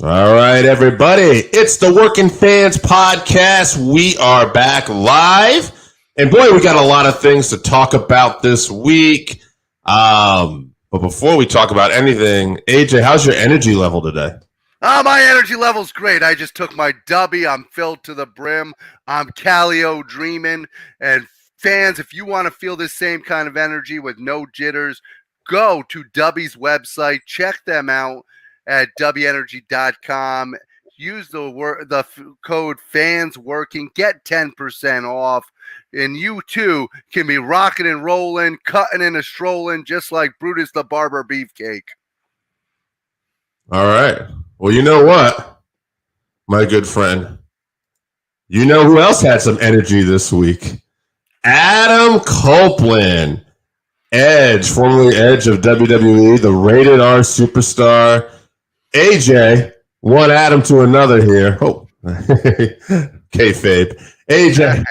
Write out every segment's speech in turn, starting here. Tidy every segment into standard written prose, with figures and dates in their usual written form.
All right, everybody. It's the Working Fans Podcast. We are back live. And boy, we got a lot of things to talk about this week. But before we talk about anything, AJ, how's your energy level today? My energy level's great. I just took my dubby. I'm filled to the brim. I'm Calio dreaming. And fans, if you want to feel this same kind of energy with no jitters, go to Dubby's website. Check them out at WEnergy.com. Use the code FANSWORKING. Get 10% off. And you, too, can be rocking and rolling, cutting and strolling, just like Brutus the Barber Beefcake. All right. Well, you know what, my good friend? You know who else had some energy this week? Adam Copeland. Edge, formerly Edge of WWE, the rated R superstar. AJ, one Adam to another here. Oh, kayfabe. AJ,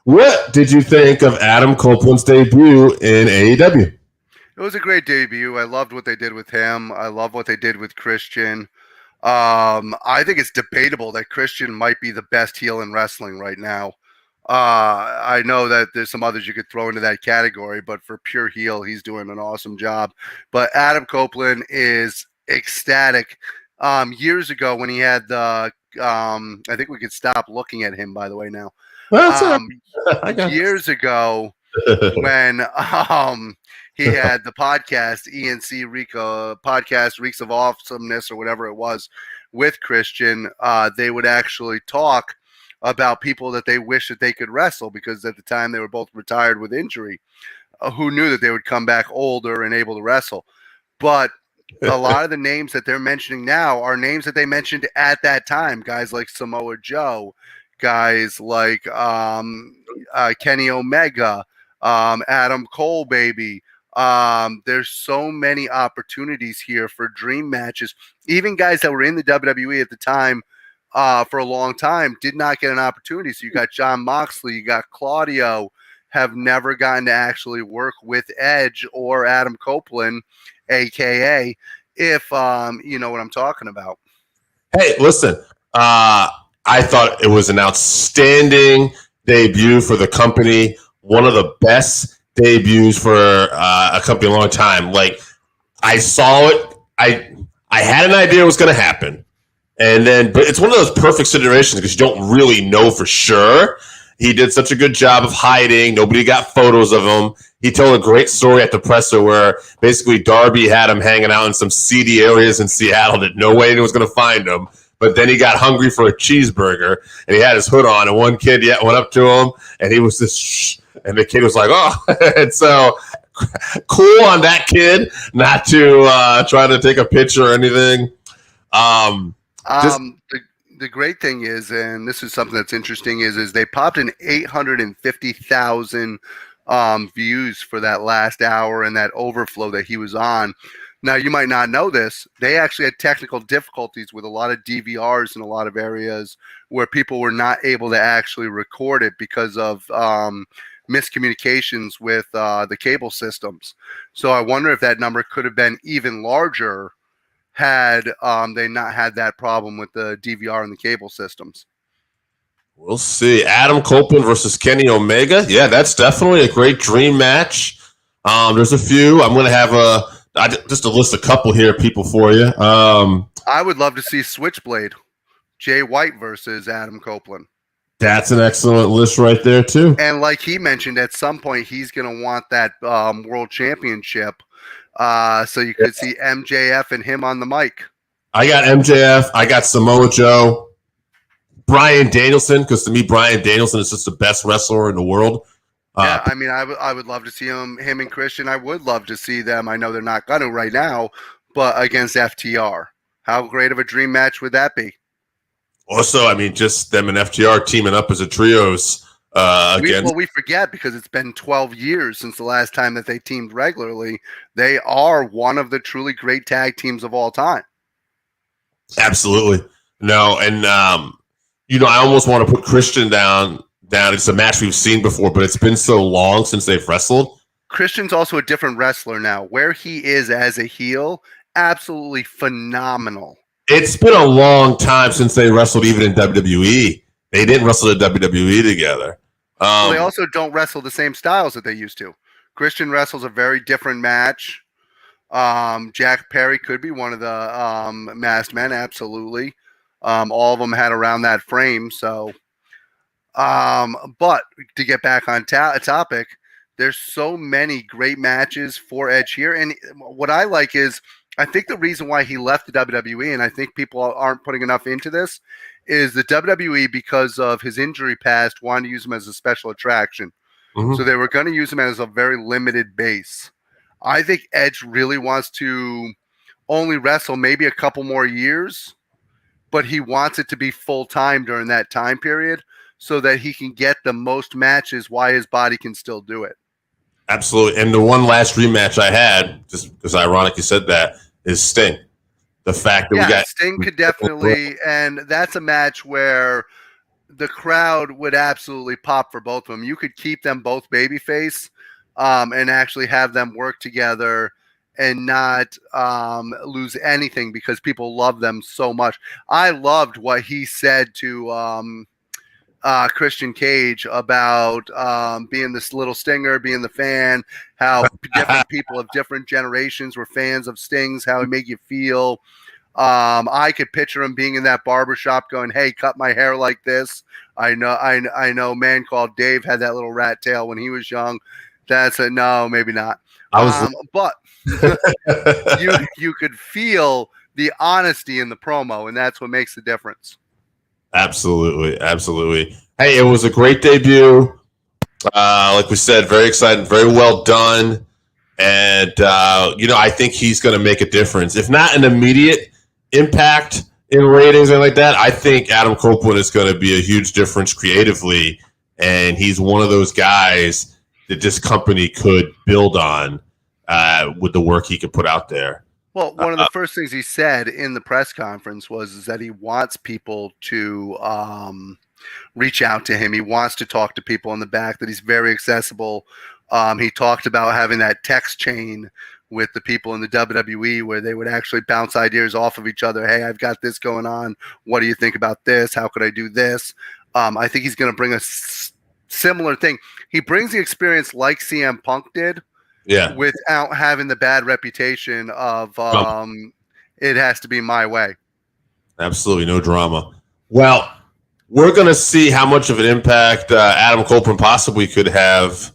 what did you think of Adam Copeland's debut in AEW? It was a great debut. I loved what they did with him. I love what they did with Christian. I think it's debatable that Christian might be the best heel in wrestling right now. I know that there's some others you could throw into that category, but for pure heel, he's doing an awesome job. But Adam Copeland is ecstatic. Years ago when he had the, I think we could stop looking at him, by the way, now. Years ago when he had the podcast, ENC Rico podcast, Reeks of Awesomeness or whatever it was, with Christian, they would actually talk about people that they wish that they could wrestle, because at the time they were both retired with injury. Who knew that they would come back older and able to wrestle? But a lot of the names that they're mentioning now are names that they mentioned at that time. Guys like Samoa Joe, guys like Kenny Omega, Adam Cole, baby. There's so many opportunities here for dream matches. Even guys that were in the WWE at the time for a long time did not get an opportunity. So you got Jon Moxley, you got Claudio, have never gotten to actually work with Edge or Adam Copeland, aka, if you know what I'm talking about. Hey, listen, I thought it was an outstanding debut for the company. One of the best debuts for a company in a long time. Like, I saw it. I had an idea it was going to happen. And then, but it's one of those perfect situations because you don't really know for sure. He did such a good job of hiding. Nobody got photos of him. He told a great story at the presser where basically Darby had him hanging out in some seedy areas in Seattle that no way he was going to find him. But then he got hungry for a cheeseburger and he had his hood on. And one kid went up to him and he was just, shh. And the kid was like, oh. And so cool on that kid not to try to take a picture or anything. The great thing is, and this is something that's interesting, is they popped in 850,000 views for that last hour and that overflow that he was on. Now, you might not know this. They actually had technical difficulties with a lot of DVRs in a lot of areas where people were not able to actually record it because of miscommunications with the cable systems. So I wonder if that number could have been even larger had they not had that problem with the DVR and the cable systems. We'll see. Adam Copeland versus Kenny Omega. Yeah, that's definitely a great dream match. There's a few. I'm going to have just to list a couple here, people, for you. I would love to see Switchblade, Jay White versus Adam Copeland. That's an excellent list right there, too. And like he mentioned, at some point he's going to want that world championship. So you could see MJF and him on the mic. I got MJF. I got Samoa Joe. Bryan Danielson, because to me, Bryan Danielson is just the best wrestler in the world. Yeah, I mean, I would love to see him and Christian. I would love to see them. I know they're not going to right now, but against FTR. How great of a dream match would that be? Also, I mean, just them and FTR teaming up as a trios. We forget because it's been 12 years since the last time that they teamed regularly. They are one of the truly great tag teams of all time. Absolutely. No, and, I almost want to put Christian down. It's a match we've seen before, but it's been so long since they've wrestled. Christian's also a different wrestler now. Where he is as a heel absolutely phenomenal. It's been a long time since they wrestled even in WWE. They didn't wrestle in WWE together. Well, they also don't wrestle the same styles that they used to. Christian wrestles a very different match. Jack Perry could be one of the masked men, absolutely. All of them had around that frame. So, but to get back on topic, there's so many great matches for Edge here. And what I like is, I think the reason why he left the WWE, and I think people aren't putting enough into this, is the WWE, because of his injury past, wanted to use him as a special attraction. Mm-hmm. So they were going to use him as a very limited base. I think Edge really wants to only wrestle maybe a couple more years, but he wants it to be full-time during that time period so that he can get the most matches while his body can still do it. Absolutely. And the one last rematch I had, just because ironic you said that, is Sting. The fact that we got Sting could definitely, and that's a match where the crowd would absolutely pop for both of them. You could keep them both babyface and actually have them work together and not lose anything because people love them so much. I loved what he said to Christian Cage about being this little Stinger, being the fan, how different people of different generations were fans of Stings, how it made you feel. I could picture him being in that barbershop going, "Hey, cut my hair like this." I know a man called Dave had that little rat tail when he was young. That's a no, maybe not. But you could feel the honesty in the promo, and that's what makes the difference. Absolutely. Hey, it was a great debut. Like we said, very exciting, very well done. And, I think he's going to make a difference. If not an immediate impact in ratings and like that, I think Adam Copeland is going to be a huge difference creatively. And he's one of those guys that this company could build on with the work he could put out there. Well, one of the first things he said in the press conference was that he wants people to reach out to him. He wants to talk to people in the back, that he's very accessible. He talked about having that text chain with the people in the WWE where they would actually bounce ideas off of each other. Hey, I've got this going on. What do you think about this? How could I do this? I think he's going to bring a similar thing. He brings the experience like CM Punk did. Yeah, without having the bad reputation of it has to be my way. Absolutely, no drama. Well, we're going to see how much of an impact Adam Copeland possibly could have,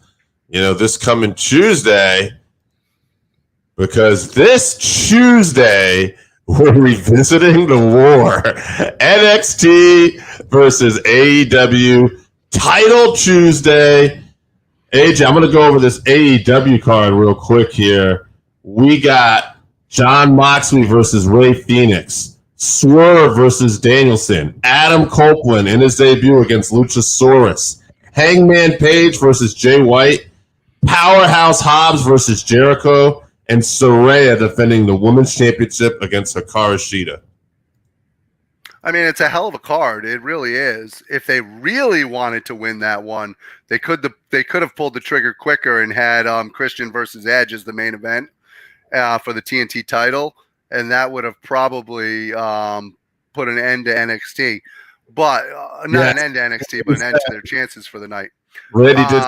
this coming Tuesday. Because this Tuesday, we're revisiting the war. NXT versus AEW Title Tuesday. AJ, I'm going to go over this AEW card real quick here. We got Jon Moxley versus Rey Fenix, Swerve versus Danielson, Adam Copeland in his debut against Luchasaurus, Hangman Page versus Jay White, Powerhouse Hobbs versus Jericho, and Saraya defending the Women's Championship against Hikaru Shida. I mean, it's a hell of a card. It really is. If they really wanted to win that one, they could have pulled the trigger quicker and had Christian versus Edge as the main event for the TNT title, and that would have probably put an end to NXT. But not an end to NXT, but an end to their chances for the night. Randy did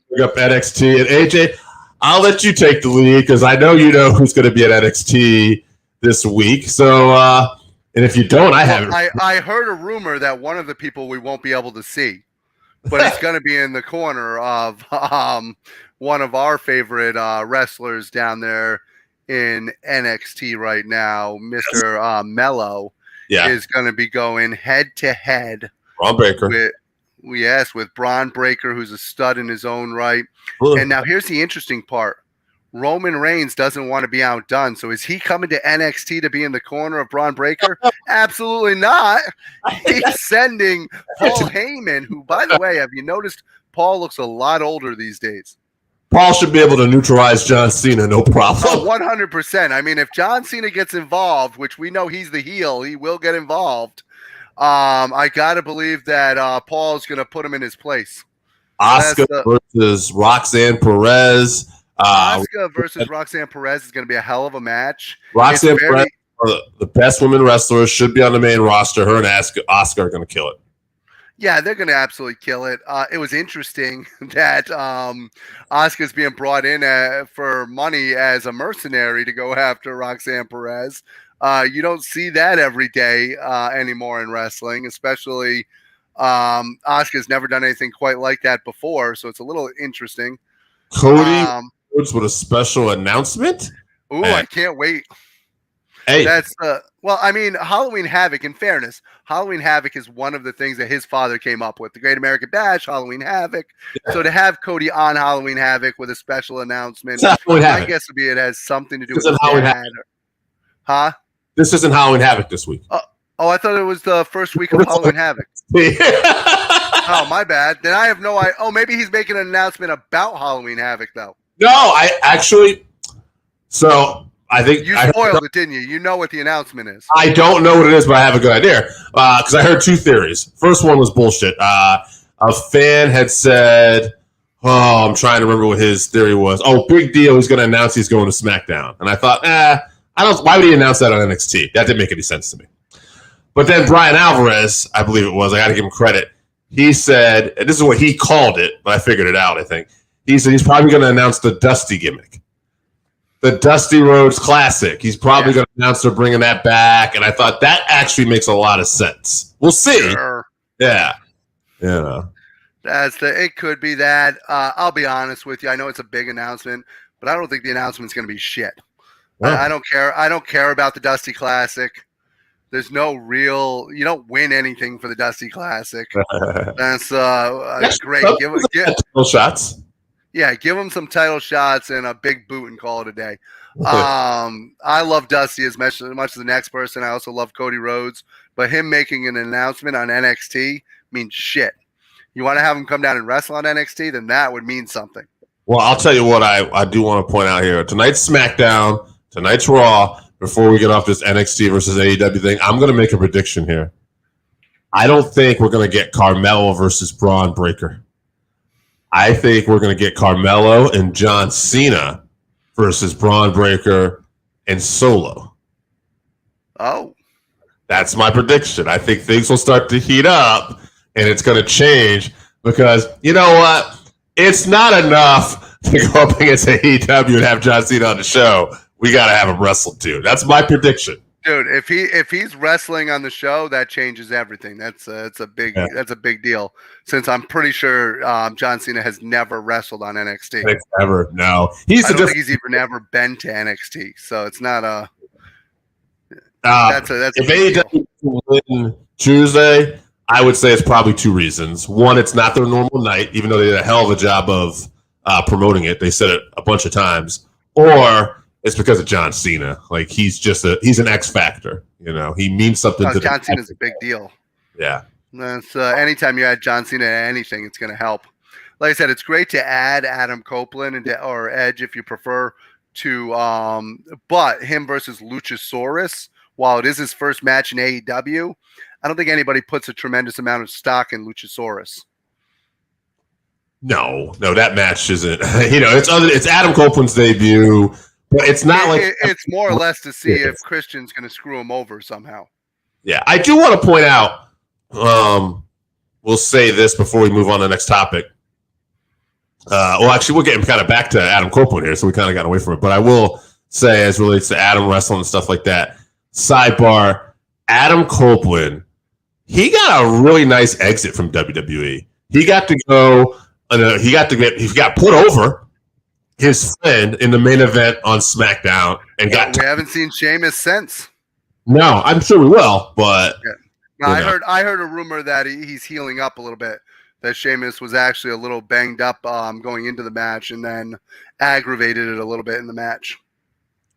bring up NXT. And AJ, I'll let you take the lead because I know who's going to be at NXT this week. So, and if you don't, I haven't. I heard a rumor that one of the people we won't be able to see, but he's going to be in the corner of one of our favorite wrestlers down there in NXT right now, Mr. Mello. Yeah. Is going to be going head to head. Braun Breaker. With Braun Breaker, who's a stud in his own right. Ooh. And now here's the interesting part. Roman Reigns doesn't want to be outdone. So is he coming to NXT to be in the corner of Braun Breaker? Absolutely not. He's sending Paul Heyman, who, by the way, have you noticed Paul looks a lot older these days? Paul should be able to neutralize John Cena, no problem. Oh, 100%. I mean, if John Cena gets involved, which we know he's the heel, he will get involved. I got to believe that Paul's going to put him in his place. Asuka versus Roxanne Perez. Asuka versus Roxanne Perez is going to be a hell of a match. Roxanne Perez, the best women wrestlers, should be on the main roster. Her and Asuka are going to kill it. Yeah, they're going to absolutely kill it. It was interesting that Asuka's being brought in for money as a mercenary to go after Roxanne Perez. You don't see that every day anymore in wrestling, especially Asuka's never done anything quite like that before, so it's a little interesting. Cody with a special announcement? Ooh, I can't wait. Hey. That's well, I mean, Halloween Havoc, in fairness, Halloween Havoc is one of the things that his father came up with. The Great American Bash, Halloween Havoc. Yeah. So to have Cody on Halloween Havoc with a special announcement, I guess would be it has something to do with Halloween Havoc. Huh? This isn't Halloween Havoc this week. Oh, I thought it was the first week of Halloween Havoc. Oh, my bad. Then I have no idea. Oh, maybe he's making an announcement about Halloween Havoc, though. No, I think you spoiled it, didn't you? You know what the announcement is. I don't know what it is, but I have a good idea. Because I heard two theories. First one was bullshit. A fan had said, I'm trying to remember what his theory was. Oh, big deal. He's going to announce he's going to SmackDown. And I thought, why would he announce that on NXT? That didn't make any sense to me. But then Brian Alvarez, I believe it was, I got to give him credit. He said, and this is what he called it, but I figured it out, I think. He said he's probably going to announce the Dusty gimmick. The Dusty Rhodes Classic. He's probably going to announce they're bringing that back. And I thought that actually makes a lot of sense. We'll see. Sure. Yeah. Yeah. It could be that. I'll be honest with you. I know it's a big announcement, but I don't think the announcement's going to be shit. Well, I don't care. I don't care about the Dusty Classic. There's no real. You don't win anything for the Dusty Classic. That's great. Give title shots. Yeah, give him some title shots and a big boot and call it a day. I love Dusty as much as the next person. I also love Cody Rhodes, but him making an announcement on NXT means shit. You want to have him come down and wrestle on NXT, then that would mean something. Well, I'll tell you what I do want to point out here. Tonight's SmackDown, tonight's Raw. Before we get off this NXT versus AEW thing, I'm going to make a prediction here. I don't think we're going to get Carmelo versus Braun Breaker. I think we're going to get Carmelo and John Cena versus Braun Breaker and Solo. Oh. That's my prediction. I think things will start to heat up and it's going to change because, you know what? It's not enough to go up against AEW and have John Cena on the show. We got to have him wrestle too. That's my prediction. Dude, if he's wrestling on the show, that changes everything. That's a big deal. Since I'm pretty sure John Cena has never wrestled on NXT. Never, no. I don't think he's even ever been to NXT, so it's not a. That's if AEW win Tuesday, I would say it's probably two reasons. One, it's not their normal night, even though they did a hell of a job of promoting it. They said it a bunch of times, or it's because of John Cena. Like he's an X factor. You know, he means something to John Cena's a big deal. Yeah. That's anytime you add John Cena to anything, it's going to help. Like I said, it's great to add Adam Copeland or Edge if you prefer to, but him versus Luchasaurus, while it is his first match in AEW, I don't think anybody puts a tremendous amount of stock in Luchasaurus. No, that match isn't. It's Adam Copeland's debut. But it's not it's more or less to see if Christian's going to screw him over somehow. Yeah, I do want to point out. We'll say this before we move on to the next topic. Actually, we're getting kind of back to Adam Copeland here, so we kind of got away from it. But I will say, as relates to Adam wrestling and stuff like that. Sidebar: Adam Copeland, he got a really nice exit from WWE. He got to go. He got put over his friend in the main event on SmackDown and we haven't seen Sheamus since. No, I'm sure we will, but I heard a rumor that he's healing up a little bit. That Sheamus was actually a little banged up going into the match and then aggravated it a little bit in the match.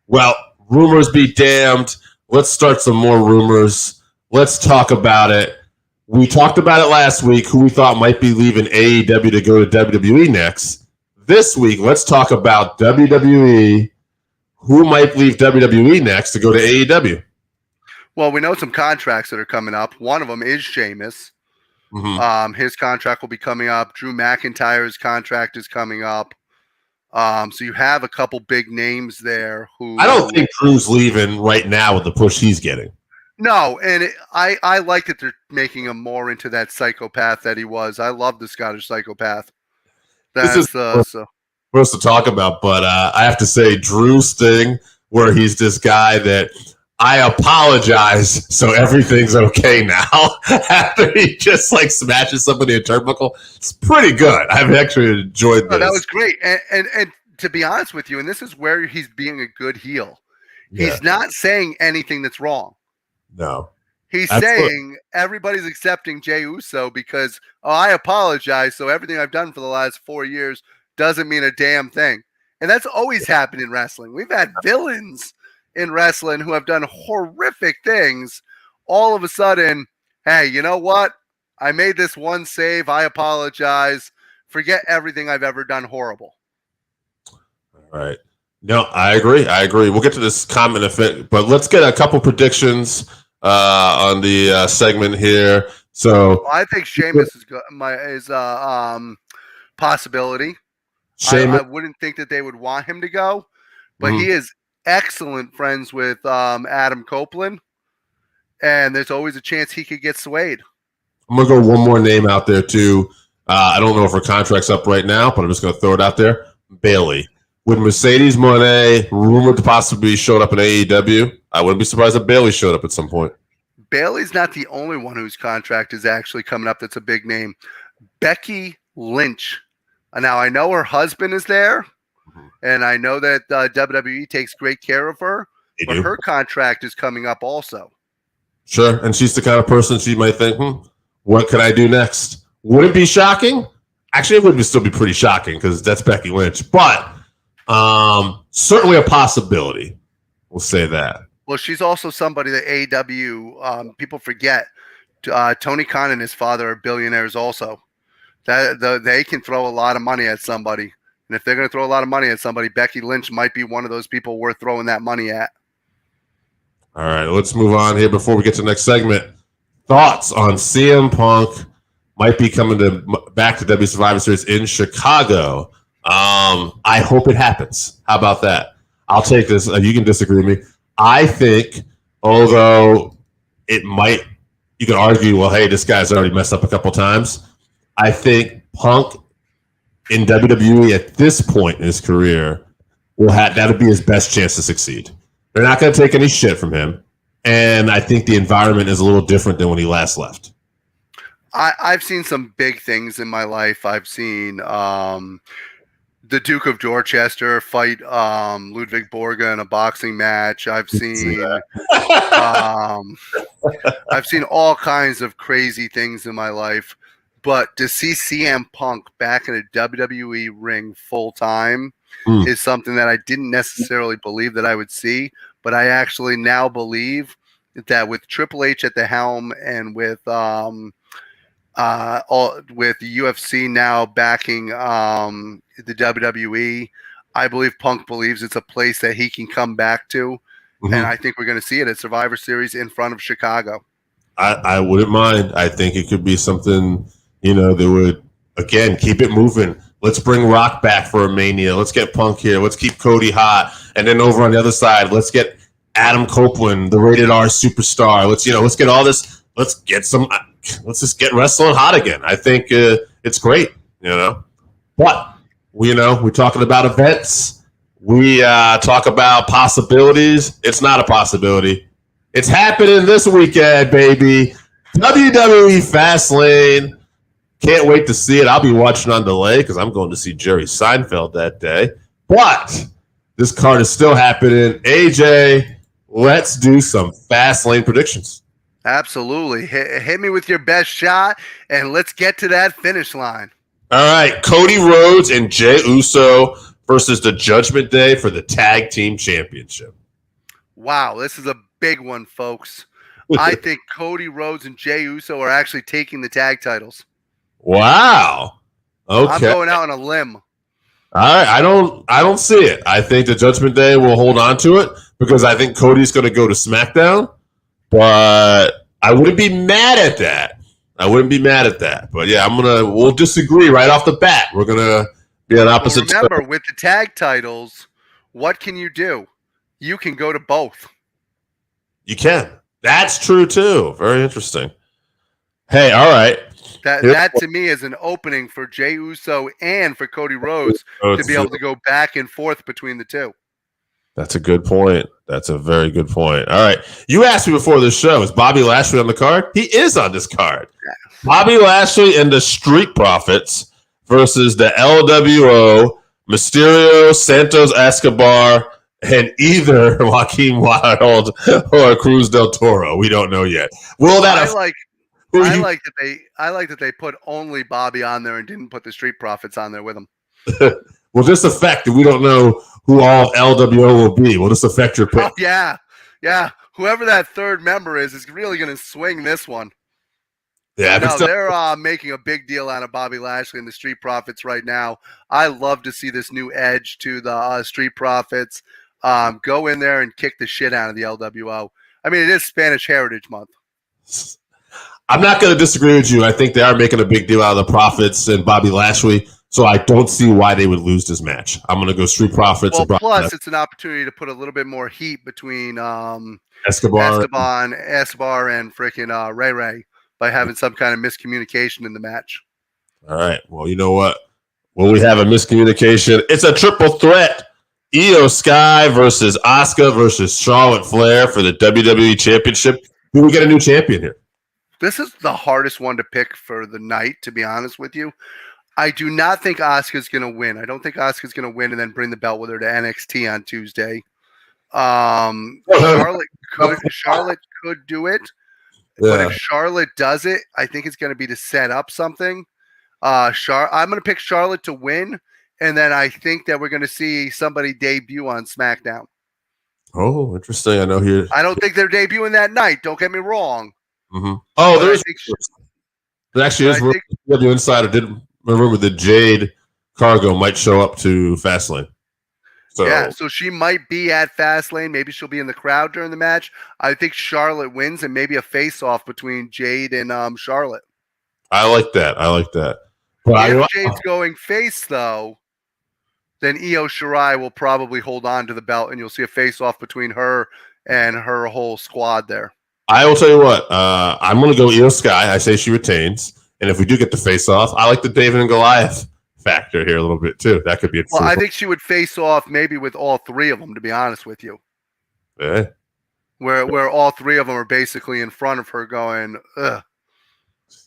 Well, rumors be damned. Let's start some more rumors. Let's talk about it. We talked about it last week, who we thought might be leaving AEW to go to WWE next. This week, let's talk about WWE. Who might leave WWE next to go to AEW? Well, we know some contracts that are coming up. One of them is Sheamus. Mm-hmm. His contract will be coming up. Drew McIntyre's contract is coming up. So you have a couple big names there who I don't think Drew's leaving right now with the push he's getting. No, and I like that they're making him more into that psychopath that he was. I love the Scottish psychopath. This is for us to talk about, but I have to say Drew's thing where he's this guy that I apologize, so everything's okay now. After he just like smashes somebody in a turnbuckle, it's pretty good. I've actually enjoyed this. That was great, and to be honest with you, and this is where he's being a good heel. Yeah. He's not saying anything that's wrong. No. He's saying everybody's accepting Jey Uso because, I apologize. So everything I've done for the last 4 years doesn't mean a damn thing. And that's always happened in wrestling. We've had villains in wrestling who have done horrific things. All of a sudden, hey, you know what? I made this one save. I apologize. Forget everything I've ever done horrible. All right. No, I agree. We'll get to this comment effect, but let's get a couple predictions on the segment here. So I think Sheamus is possibility. I wouldn't think that they would want him to go, but he is excellent friends with Adam Copeland, and there's always a chance he could get swayed. I'm gonna go one more name out there too. I don't know if her contract's up right now, but I'm just gonna throw it out there. Bayley. With Mercedes Moné rumored to possibly show up in AEW, I wouldn't be surprised if Bayley showed up at some point. Bayley's not the only one whose contract is actually coming up that's a big name. Becky Lynch. Now, I know her husband is there, and I know that WWE takes great care of her, but her contract is coming up also. Sure, and she's the kind of person she might think, what could I do next? Would it be shocking? Actually, it would still be pretty shocking because that's Becky Lynch, but certainly a possibility. We'll say that. Well, she's also somebody that AEW, people forget. Tony Khan and his father are billionaires also. They can throw a lot of money at somebody. And if they're going to throw a lot of money at somebody, Becky Lynch might be one of those people worth throwing that money at. All right, let's move on here before we get to the next segment. Thoughts on CM Punk might be coming back to W Survivor Series in Chicago. I hope it happens. How about that? I'll take this. You can disagree with me. I think, although it might, you can argue, well, hey, this guy's already messed up a couple times. I think Punk in WWE at this point in his career that'll be his best chance to succeed. They're not going to take any shit from him. And I think the environment is a little different than when he last left. I've seen some big things in my life. I've seen the Duke of Dorchester fight Ludwig Borga in a boxing match. I've seen I've seen all kinds of crazy things in my life. But to see CM Punk back in a WWE ring full time is something that I didn't necessarily believe that I would see. But I actually now believe that with Triple H at the helm and with UFC now backing the WWE, I believe Punk believes it's a place that he can come back to. And I think we're going to see it at Survivor Series in front of Chicago. I wouldn't mind. I think it could be something, that would, again, keep it moving. Let's bring Rock back for a Mania. Let's get Punk here. Let's keep Cody hot. And then over on the other side, let's get Adam Copeland, the rated R superstar. Let's get all this. Let's just get wrestling hot again. I think it's great, But, we're talking about events. We talk about possibilities. It's not a possibility. It's happening this weekend, baby. WWE Fastlane. Can't wait to see it. I'll be watching on delay because I'm going to see Jerry Seinfeld that day. But this card is still happening. AJ, let's do some Fastlane predictions. Absolutely. Hit me with your best shot, and let's get to that finish line. All right. Cody Rhodes and Jey Uso versus the Judgment Day for the Tag Team Championship. Wow, this is a big one, folks. I think Cody Rhodes and Jey Uso are actually taking the tag titles. Wow. Okay. I'm going out on a limb. All right. I don't see it. I think the Judgment Day will hold on to it because I think Cody's going to go to SmackDown. But I wouldn't be mad at that. But yeah, we'll disagree right off the bat. We're gonna Be an Well, opposite. remember, with the tag titles, what can you do? You can go to both. You can. That's true too. Very interesting. Hey, all right. That to me is an opening for Jey Uso and for Cody Rhodes to be able to go back and forth between the two. That's a good point. That's a very good point. All right. You asked me before this show, is Bobby Lashley on the card? He is on this card. Yeah. Bobby Lashley and the Street Profits versus the LWO, Mysterio, Santos Escobar, and either Joaquin Wilde or Cruz del Toro. We don't know yet. Will that I like that they put only Bobby on there and didn't put the Street Profits on there with him. Will this affect that we don't know who all LWO will be? Will this affect your pick? Oh, yeah. Whoever that third member is really going to swing this one. Yeah, no, they're making a big deal out of Bobby Lashley and the Street Profits right now. I love to see this new edge to the Street Profits. Go in there and kick the shit out of the LWO. I mean, it is Spanish Heritage Month. I'm not going to disagree with you. I think they are making a big deal out of the Profits and Bobby Lashley, so I don't see why they would lose this match. I'm going to go Street Profits. Well, plus it's an opportunity to put a little bit more heat between Escobar and freaking Ray by having some kind of miscommunication in the match. All right. Well, you know what? When we have a miscommunication, it's a triple threat. Io Sky versus Asuka versus Charlotte Flair for the WWE Championship. Do we get a new champion here? This is the hardest one to pick for the night, to be honest with you. I do not think Asuka's going to win. I don't think Asuka's going to win and then bring the belt with her to NXT on Tuesday. Charlotte could do it. Yeah. But if Charlotte does it, I think it's going to be to set up something. I'm going to pick Charlotte to win, and then I think that we're going to see somebody debut on SmackDown. Oh, interesting. I know here. I don't think they're debuting that night. Don't get me wrong. Mm-hmm. Oh, there actually is. The Insider did remember that Jade Cargo might show up to Fastlane. So she might be at Fastlane. Maybe she'll be in the crowd during the match. I think Charlotte wins and maybe a face-off between Jade and Charlotte. I like that. But if Jade's going face, though, then Io Shirai will probably hold on to the belt, and you'll see a face-off between her and her whole squad there. I will tell you what. I'm going to go Io Sky. I say she retains. And if we do get the face-off, I like the David and Goliath factor here a little bit too. That could be it. Well, I think she would face off maybe with all three of them, to be honest with you. Yeah. Where all three of them are basically in front of her going, ugh.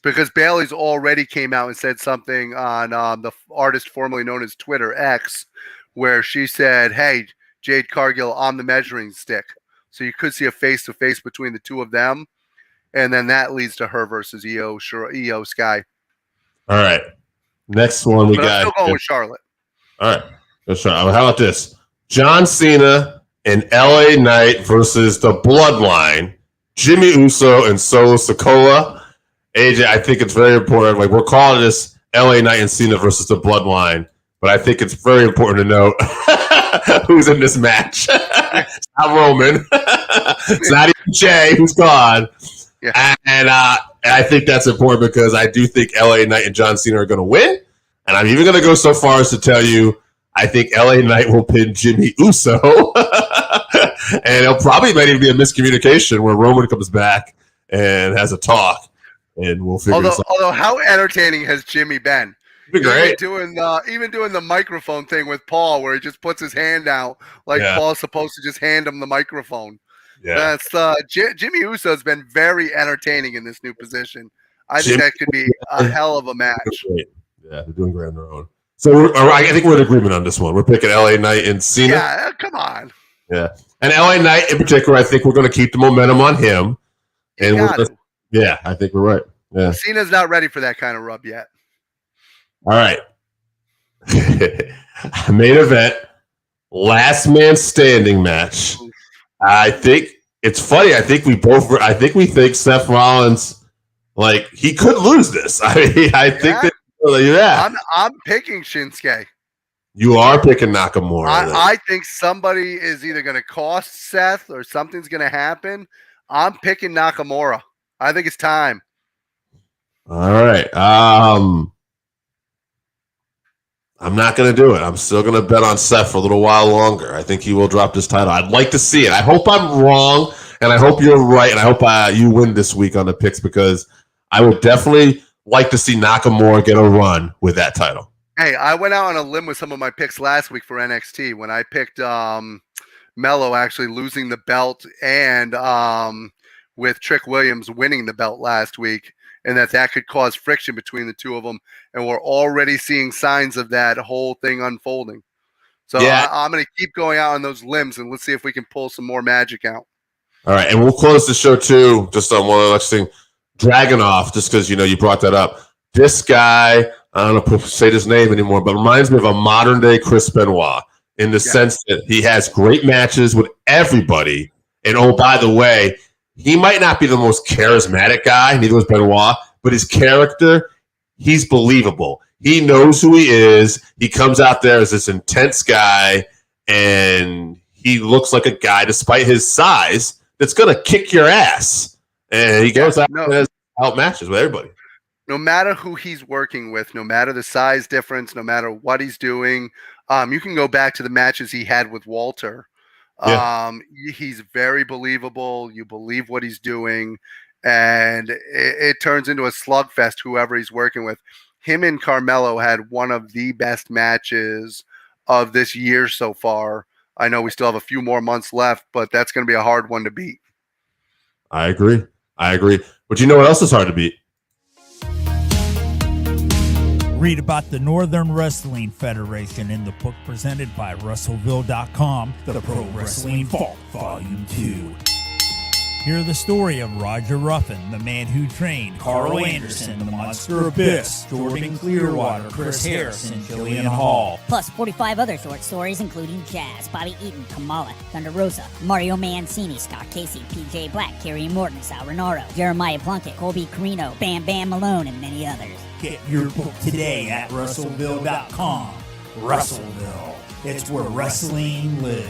Because Bayley's already came out and said something on the artist formerly known as Twitter X, where she said, "Hey, Jade Cargill, I'm the measuring stick." So you could see a face-to-face between the two of them, and then that leads to her versus Io Sky. All right. Next one we got. I'm still going with Charlotte. All right. How about this? John Cena and LA Knight versus the Bloodline. Jimmy Uso and Solo Sikoa. AJ, I think it's very important. Like, we're calling this LA Knight and Cena versus the Bloodline, but I think it's very important to know who's in this match. It's not Roman. It's not even Jay, who's gone. Yeah. And I think that's important because I do think LA Knight and John Cena are going to win. And I'm even going to go so far as to tell you I think LA Knight will pin Jimmy Uso. And it'll probably maybe be a miscommunication where Roman comes back and has a talk. And we'll figure this out. Although, how entertaining has Jimmy been? Been great. Even doing the microphone thing with Paul where he just puts his hand out like Paul's supposed to just hand him the microphone. Yeah, that's Jimmy Uso's been very entertaining in this new position. I think that could be a hell of a match. Yeah, they're doing great on their own. So I think we're in agreement on this one. We're picking LA Knight and Cena. Yeah, come on. Yeah, and LA Knight in particular, I think we're going to keep the momentum on him. And I think we're right. Yeah, Cena's not ready for that kind of rub yet. All right. Main event, last man standing match. I think it's funny. I think we think Seth Rollins, like, he could lose this. I mean, I think that. I'm picking Shinsuke. You are picking Nakamura. I think somebody is either going to cost Seth or something's going to happen. I'm picking Nakamura. I think it's time. All right. I'm not going to do it. I'm still going to bet on Seth for a little while longer. I think he will drop this title. I'd like to see it. I hope I'm wrong, and I hope you're right, and I hope you win this week on the picks because I would definitely like to see Nakamura get a run with that title. Hey, I went out on a limb with some of my picks last week for NXT when I picked Mello actually losing the belt and with Trick Williams winning the belt last week, and that could cause friction between the two of them. And we're already seeing signs of that whole thing unfolding. So yeah. I'm going to keep going out on those limbs, and let's see if we can pull some more magic out. All right, and we'll close the show, too, just on one other thing. Dragunov, just because, you brought that up. This guy, I don't know if I say his name anymore, but reminds me of a modern-day Chris Benoit in the sense that he has great matches with everybody. And, oh, by the way, he might not be the most charismatic guy, neither was Benoit, but his character, he's believable. He knows who he is. He comes out there as this intense guy, and he looks like a guy, despite his size, that's going to kick your ass. And he goes out and has matches with everybody. No matter who he's working with, no matter the size difference, no matter what he's doing, you can go back to the matches he had with Walter. Yeah. He's very believable. You believe what he's doing, and it turns into a slugfest, whoever he's working with. Him and Carmelo had one of the best matches of this year so far. I know we still have a few more months left, but that's going to be a hard one to beat. I agree. But you know what else is hard to beat? Read about the Northern Wrestling Federation in the book presented by Russellville.com, The Pro Wrestling Vault, Volume 2. Hear the story of Roger Ruffin, the man who trained Carl Anderson, the Monster Abyss, Jordan Clearwater, Chris Harrison, Jillian Hall. Plus 45 other short stories including Jazz, Bobby Eaton, Kamala, Thunder Rosa, Mario Mancini, Scott Casey, PJ Black, Kerry Morton, Sal Renaro, Jeremiah Plunkett, Colby Carino, Bam Bam Malone, and many others. Get your book today at Russellville.com. Russellville. It's where wrestling lives.